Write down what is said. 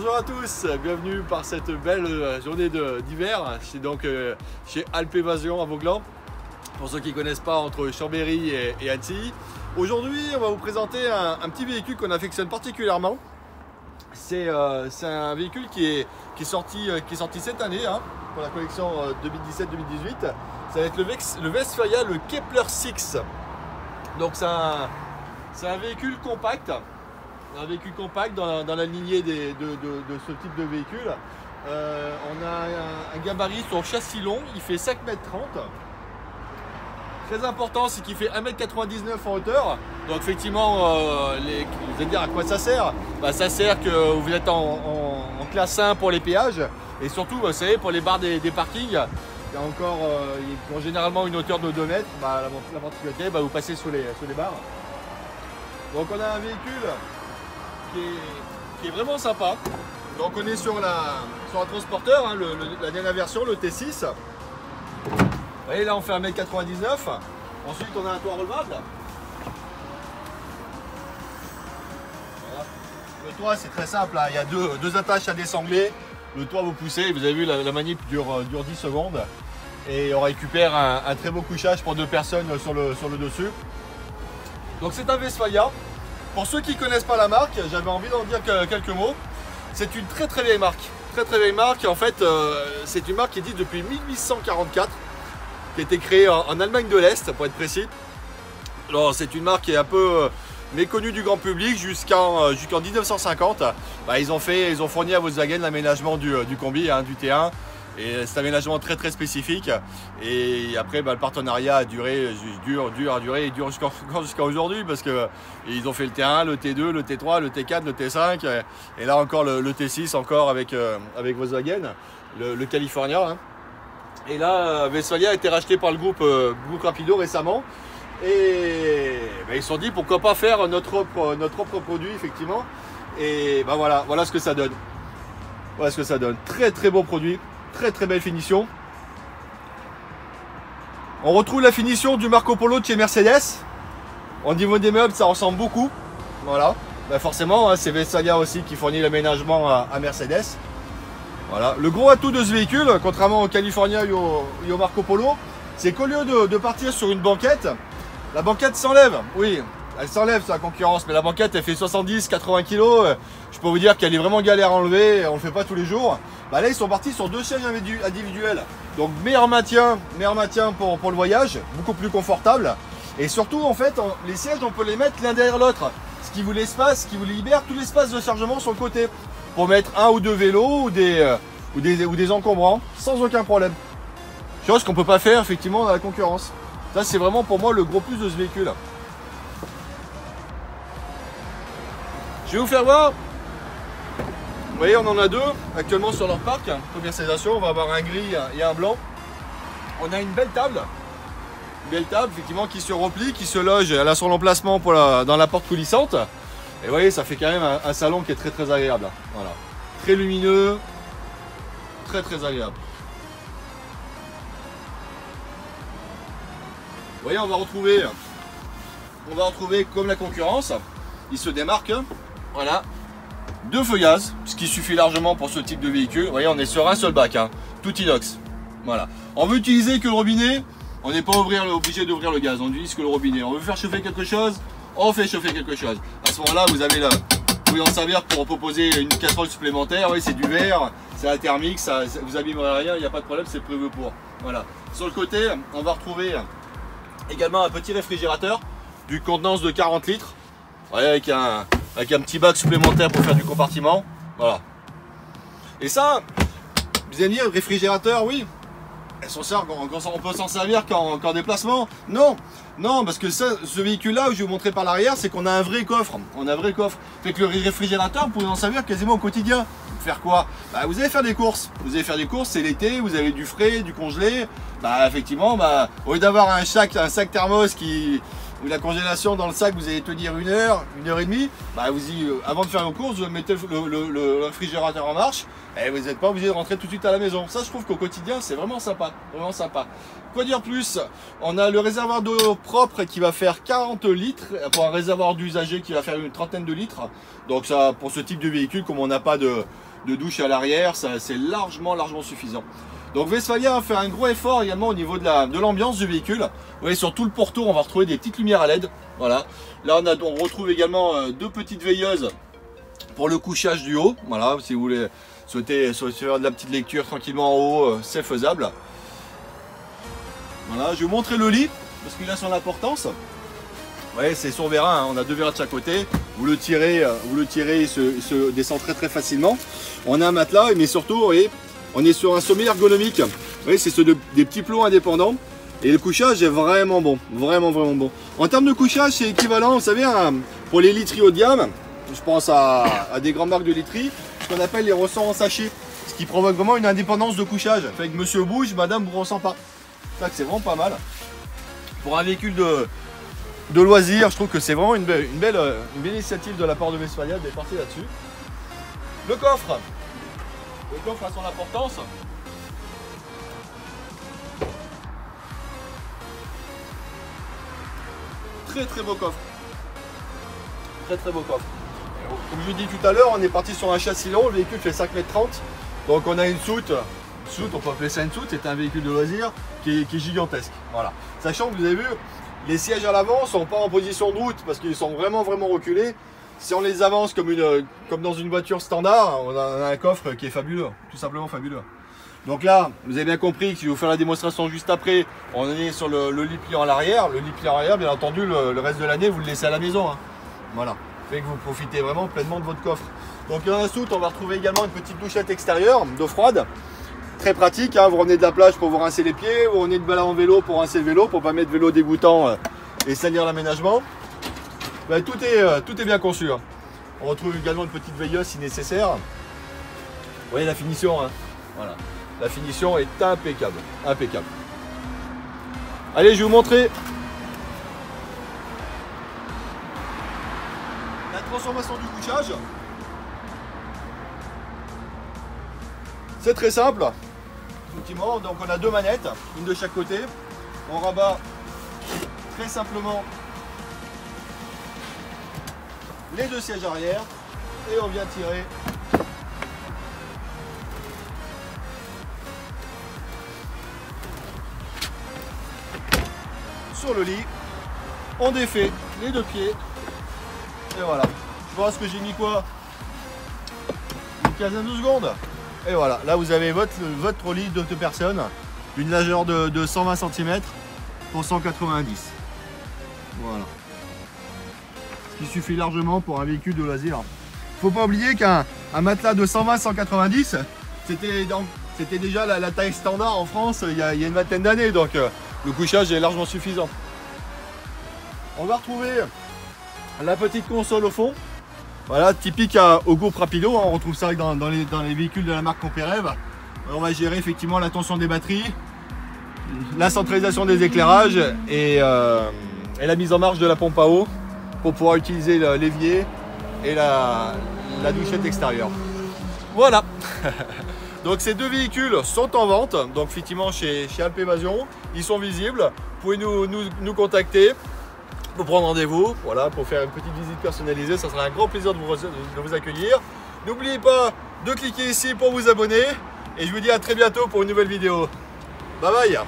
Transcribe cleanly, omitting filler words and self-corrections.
Bonjour à tous, bienvenue par cette belle journée d'hiver. Je suis donc chez Alpes Évasion à Vauclans, pour ceux qui ne connaissent pas, entre Chambéry et Annecy. Aujourd'hui, on va vous présenter un petit véhicule qu'on affectionne particulièrement. C'est un véhicule qui est sorti cette année, hein, pour la collection 2017-2018. Ça va être le Westfalia, le Kepler 6. Donc c'est un véhicule compact. Un véhicule compact dans la lignée de ce type de véhicule. On a un gabarit sur châssis long, il fait 5,30 m. Très important, c'est qu'il fait 1,99 m en hauteur. Donc effectivement, vous allez dire à quoi ça sert. Ça sert que vous êtes en classe 1 pour les péages. Et surtout, vous savez, pour les barres des parkings, il y a encore, ils ont généralement une hauteur de 2 mètres. La particularité, vous passez sous les barres. Donc on a un véhicule qui est vraiment sympa. Donc on est sur un transporteur, hein, la dernière version, le T6. Vous voyez, là on fait 1,99 m. Ensuite on a un toit relevable. Voilà. Le toit c'est très simple, hein. Il y a deux attaches à désangler. Le toit vous poussez, vous avez vu la manip dure 10 secondes. Et on récupère un très beau couchage pour 2 personnes sur le dessus. Donc c'est un Westfalia. Pour ceux qui ne connaissent pas la marque, j'avais envie d'en dire quelques mots. C'est une très très vieille marque. Très très vieille marque. En fait, c'est une marque qui existe depuis 1844, qui a été créée en Allemagne de l'Est, pour être précis. Alors, c'est une marque qui est un peu méconnue du grand public jusqu'en 1950. Ils ont fourni à Volkswagen l'aménagement du combi, hein, du T1. Et c'est un aménagement très très spécifique. Et après, le partenariat a duré, dure jusqu'à aujourd'hui, parce qu'ils ont fait le T1, le T2, le T3, le T4, le T5, et là encore le T6 encore avec Volkswagen, le California. Hein. Et là, Westfalia a été racheté par le groupe Rapido récemment. Et ils se sont dit pourquoi pas faire notre propre produit, effectivement. Et voilà ce que ça donne. Voilà ce que ça donne. Très très beau produit. Très très belle finition. On retrouve la finition du Marco Polo de chez Mercedes. Au niveau des meubles, ça ressemble beaucoup. Voilà. Forcément, hein, c'est Westfalia aussi qui fournit l'aménagement à Mercedes. Voilà. Le gros atout de ce véhicule, contrairement au California et au Marco Polo, c'est qu'au lieu de partir sur une banquette, la banquette s'enlève. Oui, elle s'enlève sur la concurrence, mais la banquette elle fait 70-80 kg. Je peux vous dire qu'elle est vraiment galère à enlever, on ne le fait pas tous les jours. Là ils sont partis sur 2 sièges individuels. Donc meilleur maintien pour le voyage, beaucoup plus confortable. Et surtout en fait, les sièges on peut les mettre l'un derrière l'autre. Ce qui vous libère tout l'espace de chargement sur le côté. Pour mettre 1 ou 2 vélos ou des encombrants sans aucun problème. Chose qu'on ne peut pas faire effectivement dans la concurrence. Ça c'est vraiment pour moi le gros plus de ce véhicule. Je vais vous faire voir. Vous voyez, on en a 2 actuellement sur leur parc. Commercialisation, on va avoir un gris et un blanc. On a une belle table. Une belle table, effectivement, qui se replie, qui se loge. Elle a son emplacement dans la porte coulissante. Et vous voyez, ça fait quand même un salon qui est très très agréable. Voilà. Très lumineux. Très très agréable. Vous voyez, on va retrouver comme la concurrence. Il se démarque. Voilà. 2 feux gaz, ce qui suffit largement pour ce type de véhicule. Vous voyez, on est sur un seul bac, hein, tout inox. Voilà. On veut utiliser que le robinet, on n'est pas obligé d'ouvrir le gaz, on utilise que le robinet. On veut faire chauffer quelque chose, on fait chauffer quelque chose. À ce moment-là, vous pouvez en servir pour proposer une casserole supplémentaire. Oui, c'est du verre, c'est la thermique, vous abîmerez rien, il n'y a pas de problème, c'est prévu pour. Voilà. Sur le côté, on va retrouver également un petit réfrigérateur d'une contenance de 40 litres. Ouais, avec un petit bac supplémentaire pour faire du compartiment. Voilà. Et ça, vous allez me dire, réfrigérateur, oui. On peut s'en servir qu'en déplacement. Non, parce que ce véhicule-là, je vais vous montrer par l'arrière, c'est qu'on a un vrai coffre. Fait que le réfrigérateur, vous pouvez en servir quasiment au quotidien. Faire quoi? Vous allez faire des courses. C'est l'été, vous avez du frais, du congelé. Effectivement, au lieu d'avoir un sac thermos qui où la congélation dans le sac, vous allez tenir 1 heure, 1 heure et demie, bah avant de faire vos courses, vous mettez le réfrigérateur en marche et vous n'êtes pas obligé de rentrer tout de suite à la maison. Ça, je trouve qu'au quotidien, c'est vraiment sympa, vraiment sympa. Quoi dire plus? On a le réservoir d'eau propre qui va faire 40 litres pour un réservoir d'usager qui va faire une trentaine de litres. Donc ça, pour ce type de véhicule, comme on n'a pas de douche à l'arrière, c'est largement suffisant. Donc Westfalia a fait un gros effort également au niveau de l'ambiance du véhicule. Vous voyez, sur tout le pourtour, on va retrouver des petites lumières à LED. Voilà. Là, on retrouve également 2 petites veilleuses pour le couchage du haut. Voilà, si vous souhaitez faire de la petite lecture tranquillement en haut, c'est faisable. Voilà, je vais vous montrer le lit parce qu'il a son importance. Vous voyez, c'est sur vérin, hein. On a 2 vérins de chaque côté. Vous le tirez, il se descend très facilement. On a un matelas, mais surtout, vous voyez, on est sur un sommet ergonomique. Vous voyez, c'est des petits plots indépendants. Et le couchage est vraiment bon. Vraiment bon. En termes de couchage, c'est équivalent, vous savez, pour les literies haut de gamme. Je pense à des grandes marques de literie. Ce qu'on appelle les ressorts en sachet. Ce qui provoque vraiment une indépendance de couchage. Fait que monsieur bouge, madame vous ressent pas. C'est vraiment pas mal. Pour un véhicule de loisirs, je trouve que c'est vraiment une belle initiative de la part de Westfalia d'être parti là-dessus. Le coffre. Le coffre a son importance. Très beau coffre. Très beau coffre. Comme je vous dis tout à l'heure, on est parti sur un châssis long, le véhicule fait 5,30 m. Donc on a une soute, on peut appeler ça une soute, c'est un véhicule de loisir qui est gigantesque. Voilà. Sachant que vous avez vu, les sièges à l'avant ne sont pas en position de route parce qu'ils sont vraiment reculés. Si on les avance comme dans une voiture standard, on a un coffre qui est fabuleux, tout simplement fabuleux. Donc là, vous avez bien compris que je vais vous faire la démonstration juste après. On est sur le lit pliant à l'arrière. Le lit pliant à l'arrière, bien entendu, le reste de l'année, vous le laissez à la maison. Hein. Voilà. Fait que vous profitez vraiment pleinement de votre coffre. Donc dans la soute, on va retrouver également une petite douchette extérieure d'eau froide. Très pratique, hein. Vous revenez de la plage pour vous rincer les pieds, vous revenez de balade en vélo pour rincer le vélo, pour ne pas mettre vélo dégoûtant et salir l'aménagement. Ben, tout est bien conçu. Hein. On retrouve également une petite veilleuse si nécessaire. Vous voyez la finition, hein. Voilà. La finition est impeccable. Allez, je vais vous montrer la transformation du couchage. C'est très simple. Effectivement, donc on a 2 manettes, une de chaque côté. On rabat très simplement les 2 sièges arrière et on vient tirer sur le lit. On défait les 2 pieds et voilà. Je pense que j'ai mis quoi, une quinzaine de secondes. Et voilà, là vous avez votre lit de 2 personnes, d'une largeur de 120 cm pour 190. Voilà. Ce qui suffit largement pour un véhicule de loisir. Faut pas oublier qu'un matelas de 120-190, c'était déjà la taille standard en France il y a une vingtaine d'années, donc le couchage est largement suffisant. On va retrouver la petite console au fond. Voilà, typique au groupe Rapido, hein, on retrouve ça dans les véhicules de la marque Comperev. On va gérer effectivement la tension des batteries, la centralisation des éclairages et la mise en marche de la pompe à eau pour pouvoir utiliser l'évier et la douchette extérieure. Voilà. Donc ces 2 véhicules sont en vente, donc effectivement chez Alpes Évasion, ils sont visibles. Vous pouvez nous contacter pour prendre rendez-vous, voilà, pour faire une petite visite personnalisée. Ça sera un grand plaisir de vous accueillir. N'oubliez pas de cliquer ici pour vous abonner et je vous dis à très bientôt pour une nouvelle vidéo. Bye bye.